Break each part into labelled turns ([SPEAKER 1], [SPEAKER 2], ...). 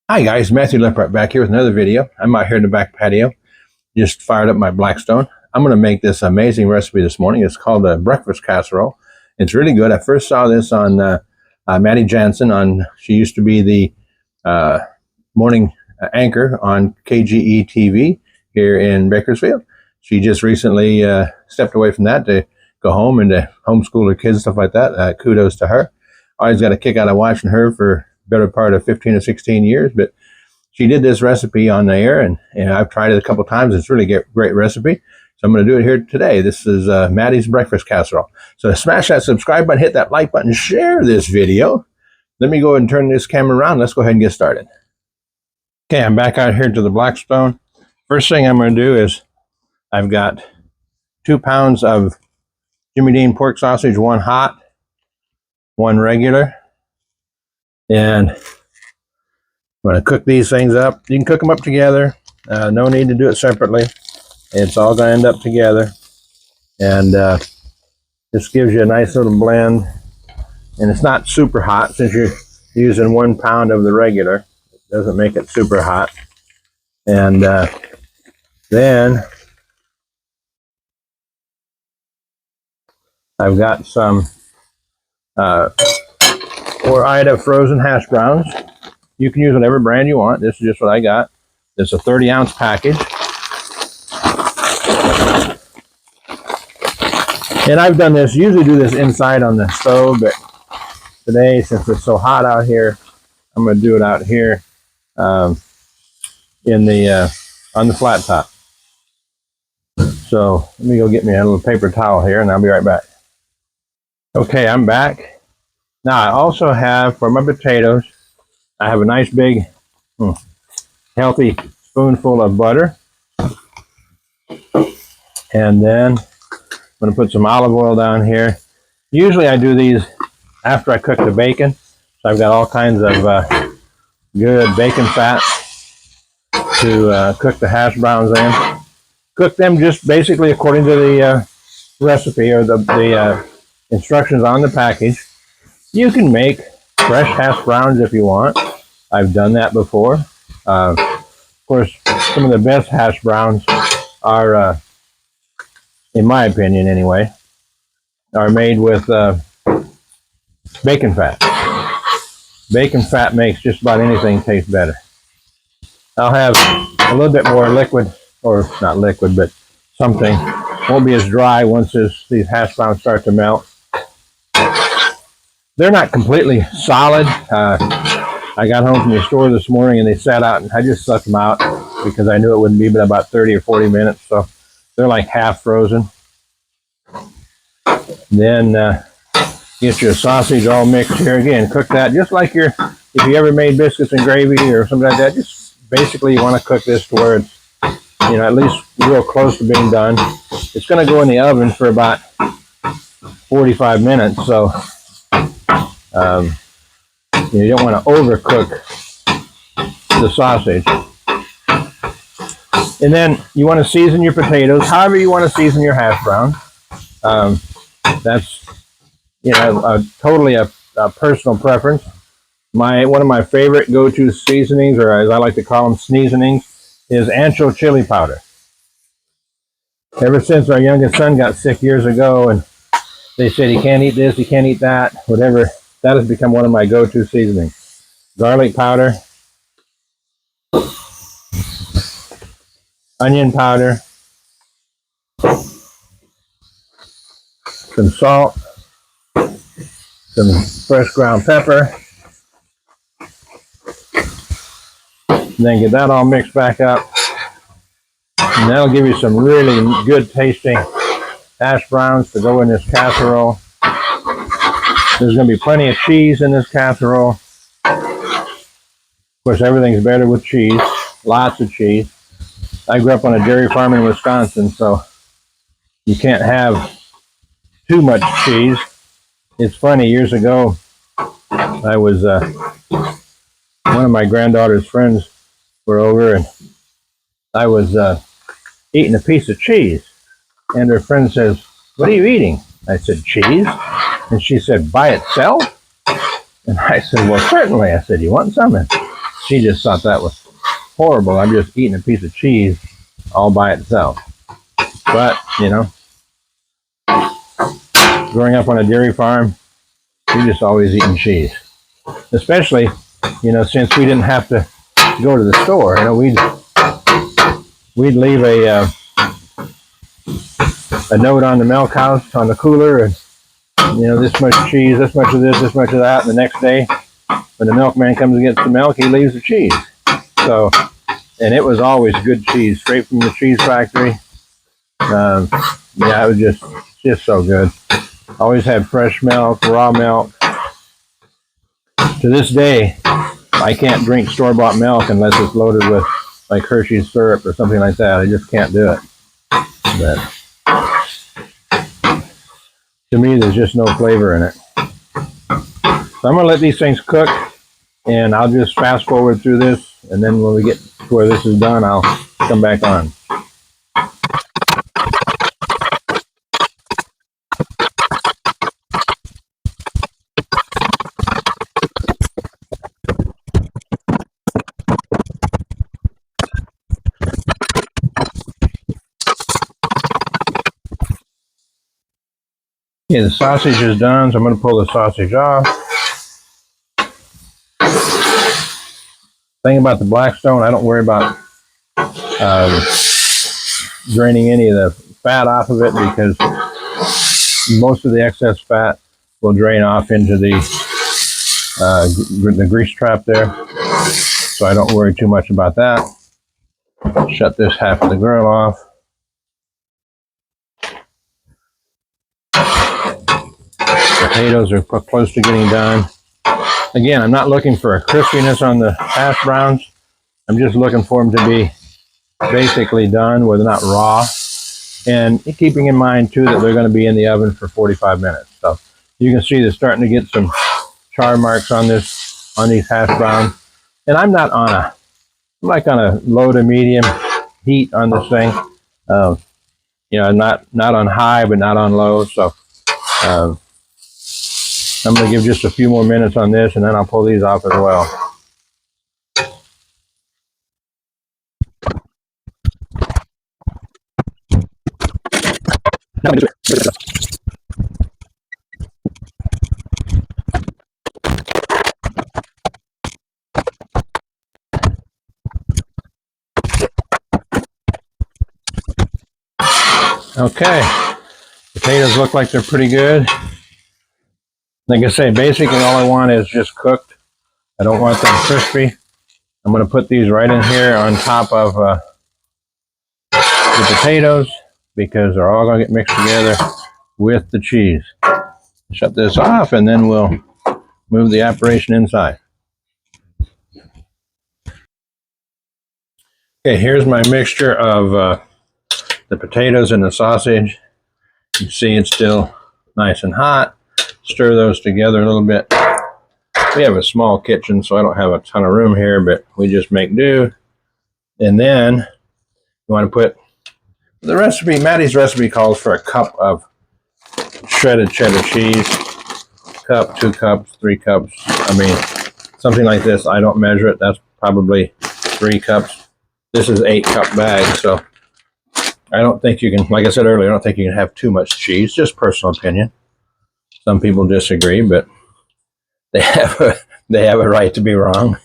[SPEAKER 1] Hi guys, Matthew Leppert back here with another video. I'm out here in the back patio, just fired up my Blackstone. I'm going to make this amazing recipe this morning. It's called a breakfast casserole. It's really good. I first saw this on Maddie Jannsen. She used to be the morning anchor on KGET-TV here in Bakersfield. She just recently stepped away from that to go home and to homeschool her kids, stuff like that. Kudos to her. I always got a kick out of watching her for better part of 15 or 16 years, but she did this recipe on the air, and I've tried it a couple times. It's really a great recipe, so I'm going to do it here today. This is Maddie's breakfast casserole. So smash that subscribe button, hit that like button, share this video. Let me go ahead and turn this camera around. Let's go ahead and get started. Okay, I'm back out here to the Blackstone. First thing I'm going to do is I've got 2 pounds of Jimmy Dean pork sausage, one hot, one regular. And I'm going to cook these things up. You can cook them up together. No need to do it separately. It's all going to end up together. And this gives you a nice little blend. And it's not super hot since you're using 1 pound of the regular. It doesn't make it super hot. And then I've got some Ida frozen hash browns. You can use whatever brand you want. This is just what I got. It's a 30-ounce package. And I've done this, usually do this inside on the stove, but today, since it's so hot out here, I'm going to do it out here on the flat top. So let me go get me a little paper towel here, and I'll be right back. Okay, I'm back. Now I also have, for my potatoes, I have a nice big, healthy spoonful of butter. And then I'm going to put some olive oil down here. Usually I do these after I cook the bacon. So I've got all kinds of good bacon fat to cook the hash browns in. Cook them just basically according to the recipe or the instructions on the package. You can make fresh hash browns if you want. I've done that before. Of course, some of the best hash browns are, in my opinion anyway, are made with bacon fat. Bacon fat makes just about anything taste better. I'll have a little bit more liquid, or not liquid, but something. Won't be as dry once these hash browns start to melt. They're not completely solid. I got home from the store this morning and they sat out, and I just sucked them out because I knew it wouldn't be but about 30 or 40 minutes. So they're like half frozen. Then get your sausage all mixed here. Again, cook that just like if you ever made biscuits and gravy or something like that. Just basically you want to cook this to where it's, at least real close to being done. It's going to go in the oven for about 45 minutes. So you don't want to overcook the sausage. And then you want to season your potatoes however you want to season your hash brown. That's totally a personal preference. One of my favorite go-to seasonings, or as I like to call them, sneezonings, is ancho chili powder. Ever since our youngest son got sick years ago and they said he can't eat this, he can't eat that, whatever, that has become one of my go-to seasonings. Garlic powder, onion powder, some salt, some fresh ground pepper, and then get that all mixed back up. And that'll give you some really good tasting hash browns to go in this casserole. There's going to be plenty of cheese in this casserole. Of course, everything's better with cheese. Lots of cheese. I grew up on a dairy farm in Wisconsin, so you can't have too much cheese. It's funny, years ago, I was, one of my granddaughter's friends were over, and I was eating a piece of cheese. And her friend says, "What are you eating?" I said, "Cheese." And she said, "By itself?" And I said, "Well, certainly." I said, "You want some?" And She just thought that was horrible. I'm just eating a piece of cheese all by itself. But, you know, growing up on a dairy farm, we just always eating cheese. Especially, you know, since we didn't have to go to the store. You know, we'd leave a note on the milk house, on the cooler, and, you know, this much cheese, this much of this, this much of that. And the next day, when the milkman comes and gets the milk, he leaves the cheese. So, and it was always good cheese, straight from the cheese factory. Yeah, it was just so good. Always had fresh milk, raw milk. To this day, I can't drink store-bought milk unless it's loaded with like Hershey's syrup or something like that. I just can't do it. But to me, there's just no flavor in it. So I'm going to let these things cook, and I'll just fast forward through this, and then when we get to where this is done, I'll come back on. Okay, the sausage is done, so I'm going to pull the sausage off. Thing about the Blackstone, I don't worry about draining any of the fat off of it, because most of the excess fat will drain off into the grease trap there. So I don't worry too much about that. Shut this half of the grill off. Potatoes are close to getting done. Again, I'm not looking for a crispiness on the hash browns. I'm just looking for them to be basically done where they're not raw. And keeping in mind, too, that they're going to be in the oven for 45 minutes. So you can see they're starting to get some char marks on these hash browns. And I'm like on a low to medium heat on this thing. You know, not on high, but not on low. So I'm going to give just a few more minutes on this, and then I'll pull these off as well. Okay, potatoes look like they're pretty good. Like I say, basically all I want is just cooked. I don't want them crispy. I'm going to put these right in here on top of the potatoes, because they're all going to get mixed together with the cheese. Shut this off, and then we'll move the operation inside. Okay, here's my mixture of the potatoes and the sausage. You see it's still nice and hot. Stir those together a little bit. We have a small kitchen, so I don't have a ton of room here, but we just make do. And then you want to put the recipe. Maddie's recipe calls for a cup of shredded cheddar cheese. Cup, 2 cups, 3 cups. I mean, something like this. I don't measure it. That's probably 3 cups. This is 8-cup bag, so I don't think you can, like I said earlier, I don't think you can have too much cheese. Just personal opinion. Some people disagree, but they have a right to be wrong.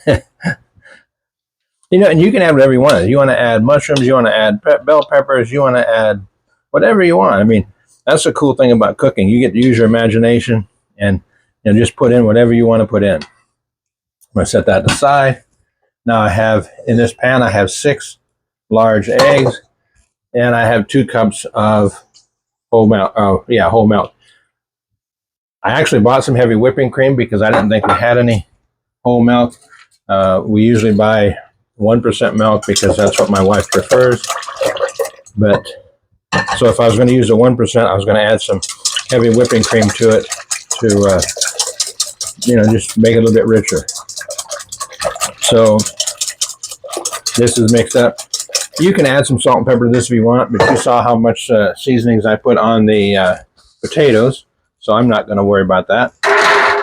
[SPEAKER 1] You know, and you can add whatever you want. You want to add mushrooms, you want to add bell peppers, you want to add whatever you want. I mean, that's the cool thing about cooking. You get to use your imagination and, you know, just put in whatever you want to put in. I'm going to set that aside. Now I have, in this pan, I have 6 large eggs, and I have 2 cups of whole milk. Whole milk. I actually bought some heavy whipping cream because I didn't think we had any whole milk. We usually buy 1% milk because that's what my wife prefers. But so if I was going to use the 1%, I was going to add some heavy whipping cream to it to, you know, just make it a little bit richer. So this is mixed up. You can add some salt and pepper to this if you want, but you saw how much seasonings I put on the potatoes. So I'm not going to worry about that.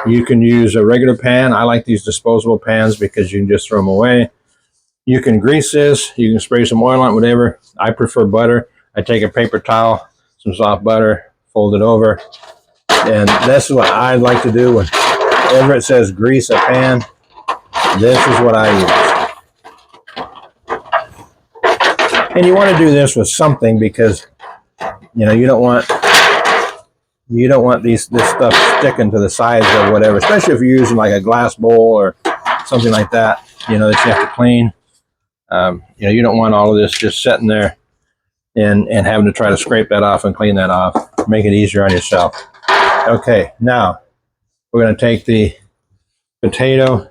[SPEAKER 1] You can use a regular pan. I like these disposable pans because you can just throw them away. You can grease this. You can spray some oil on it, whatever. I prefer butter. I take a paper towel, some soft butter, fold it over. And this is what I like to do whenever it says grease a pan. This is what I use. And you want to do this with something because, you know, you don't want this stuff sticking to the sides of whatever, especially if you're using like a glass bowl or something like that, you know, that you have to clean. You know, you don't want all of this just sitting there and having to try to scrape that off and clean that off. Make it easier on yourself. Okay, now we're going to take the potato,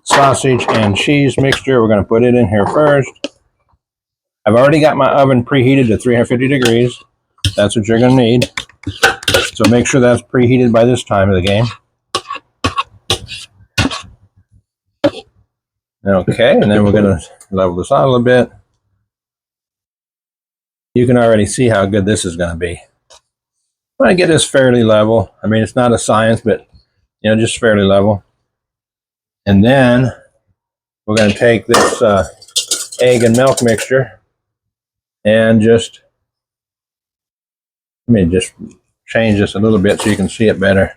[SPEAKER 1] sausage, and cheese mixture. We're going to put it in here first. I've already got my oven preheated to 350 degrees. That's what you're going to need. So make sure that's preheated by this time of the game. Okay, and then we're going to level this out a little bit. You can already see how good this is going to be. I'm going to get this fairly level. I mean, it's not a science, but, you know, just fairly level. And then we're going to take this egg and milk mixture and just, let me just change this a little bit so you can see it better.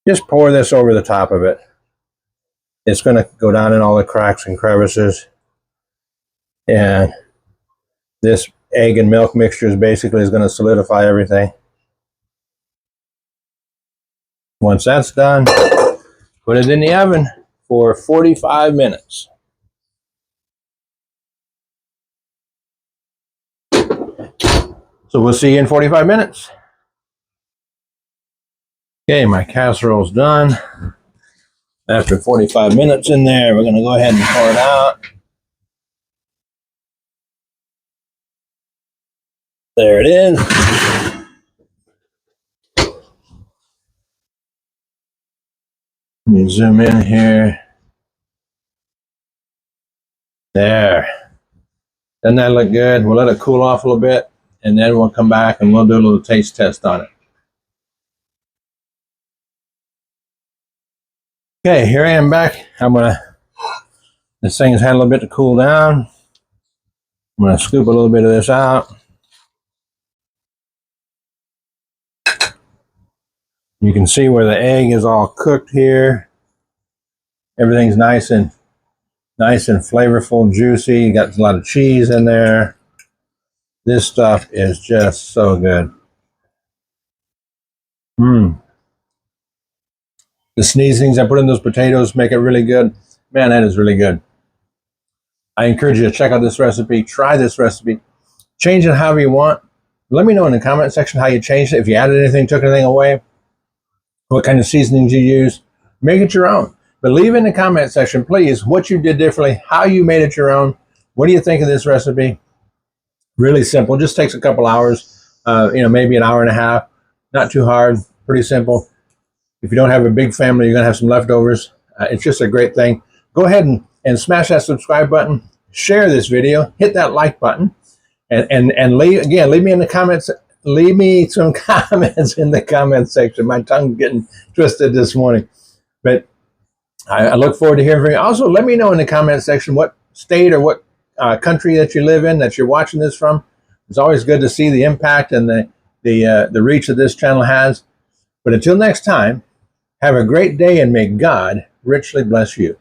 [SPEAKER 1] Just pour this over the top of it. It's going to go down in all the cracks and crevices. And this egg and milk mixture is basically going to solidify everything. Once that's done, put it in the oven for 45 minutes. So we'll see you in 45 minutes. Okay, my casserole's done. After 45 minutes in there, we're going to go ahead and pour it out. There it is. Let me zoom in here. There. Doesn't that look good? We'll let it cool off a little bit, and then we'll come back and we'll do a little taste test on it. Okay, here I am back. This thing has had a little bit to cool down. I'm going to scoop a little bit of this out. You can see where the egg is all cooked here. Everything's nice and flavorful, juicy. You got a lot of cheese in there. This stuff is just so good. The seasonings I put in those potatoes make it really good. Man, that is really good. I encourage you to check out this recipe. Try this recipe. Change it however you want. Let me know in the comment section how you changed it. If you added anything, took anything away, what kind of seasonings you use. Make it your own. But leave in the comment section, please, what you did differently, how you made it your own. What do you think of this recipe? Really simple. Just takes a couple hours, you know, maybe an hour and a half. Not too hard. Pretty simple. If you don't have a big family, you're going to have some leftovers. It's just a great thing. Go ahead and smash that subscribe button. Share this video. Hit that like button. And leave me in the comments. Leave me some comments in the comment section. My tongue's getting twisted this morning. But I look forward to hearing from you. Also, let me know in the comment section what state or what country that you live in, that you're watching this from. It's always good to see the impact and the reach that this channel has. But until next time, have a great day and may God richly bless you.